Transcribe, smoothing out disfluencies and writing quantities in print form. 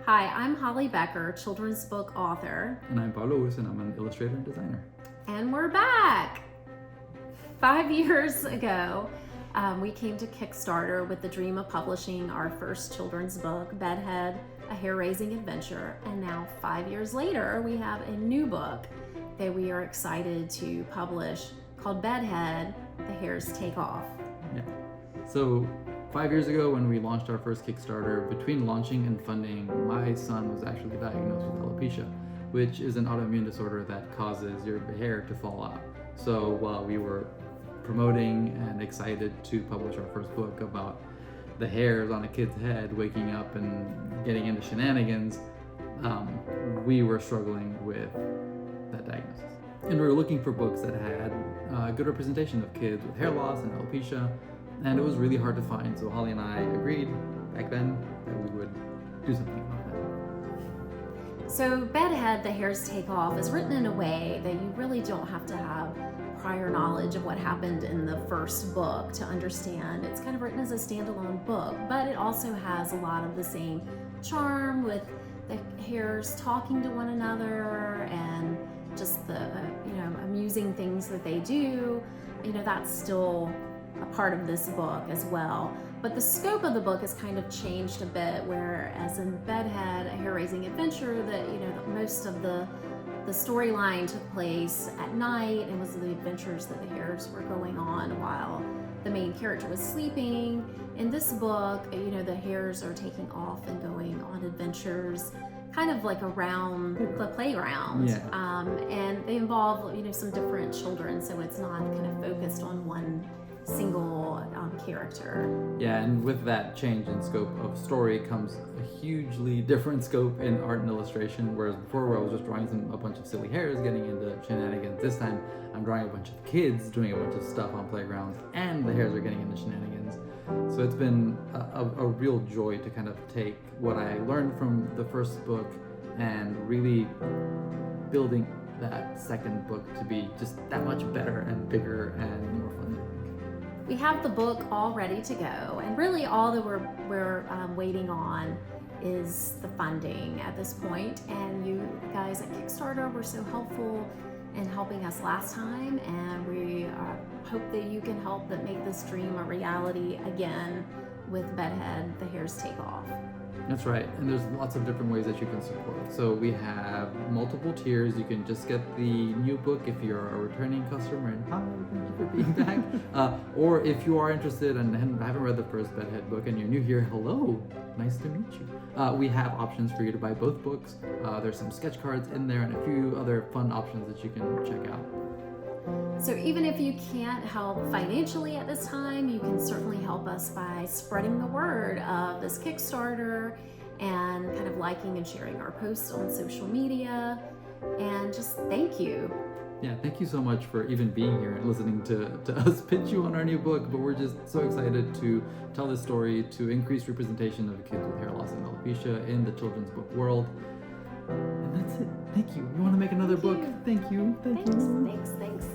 Hi, I'm Holly Becker, children's book author. And I'm Paulo Lewis, and I'm an illustrator and designer. And we're back! 5 years ago, we came to Kickstarter with the dream of publishing our first children's book, BedHead, a hair-raising adventure. And now 5 years later, we have a new book that we are excited to publish called BedHead, The Hairs Take Off. Yeah. So 5 years ago when we launched our first Kickstarter, between launching and funding, my son was actually diagnosed with alopecia, which is an autoimmune disorder that causes your hair to fall out. So while we were promoting and excited to publish our first book about the hairs on a kid's head waking up and getting into shenanigans, we were struggling with that diagnosis. And we were looking for books that had a good representation of kids with hair loss and alopecia, and it was really hard to find. So Holly and I agreed back then that we would do something about that. So BedHead, The Hairs Take Off is written in a way that you really don't have to have prior knowledge of what happened in the first book to understand. It's kind of written as a standalone book, but it also has a lot of the same charm with the hairs talking to one another and just the amusing things that they do. That's still a part of this book as well. But the scope of the book has kind of changed a bit, whereas in BedHead, a hair-raising adventure, that most of the storyline took place at night and was the adventures that the hairs were going on while the main character was sleeping. In this book, the hairs are taking off and going on adventures kind of like around the playground. Yeah. And they involve some different children, so it's not kind of focused on one single character. Yeah, and with that change in scope of story comes a hugely different scope in art and illustration, whereas before where I was just drawing a bunch of silly hairs getting into shenanigans, this time I'm drawing a bunch of kids doing a bunch of stuff on playgrounds and the hairs are getting into shenanigans. So it's been a real joy to kind of take what I learned from the first book and really building that second book to be just that much better and bigger and more fun. We have the book all ready to go, and really all that we're waiting on is the funding at this point. And you guys at Kickstarter were so helpful in helping us last time, and we hope that you can help that make this dream a reality again with BedHead, The Hairs Take Off. That's right, and there's lots of different ways that you can support. So we have multiple tiers. You can just get the new book if you're a returning customer, and hi, thank you for being back. Or if you are interested and haven't read the first BedHead book and you're new here, hello, nice to meet you. We have options for you to buy both books. There's some sketch cards in there and a few other fun options that you can check out. So even if you can't help financially at this time, you can certainly help us by spreading the word of this Kickstarter and kind of liking and sharing our posts on social media. And just thank you. Yeah, thank you so much for even being here and listening to us pitch you on our new book. But we're just so excited to tell this story to increase representation of kids with hair loss and alopecia in the children's book world. And that's it. Thank you. You want to make another book? Thank you. Thanks.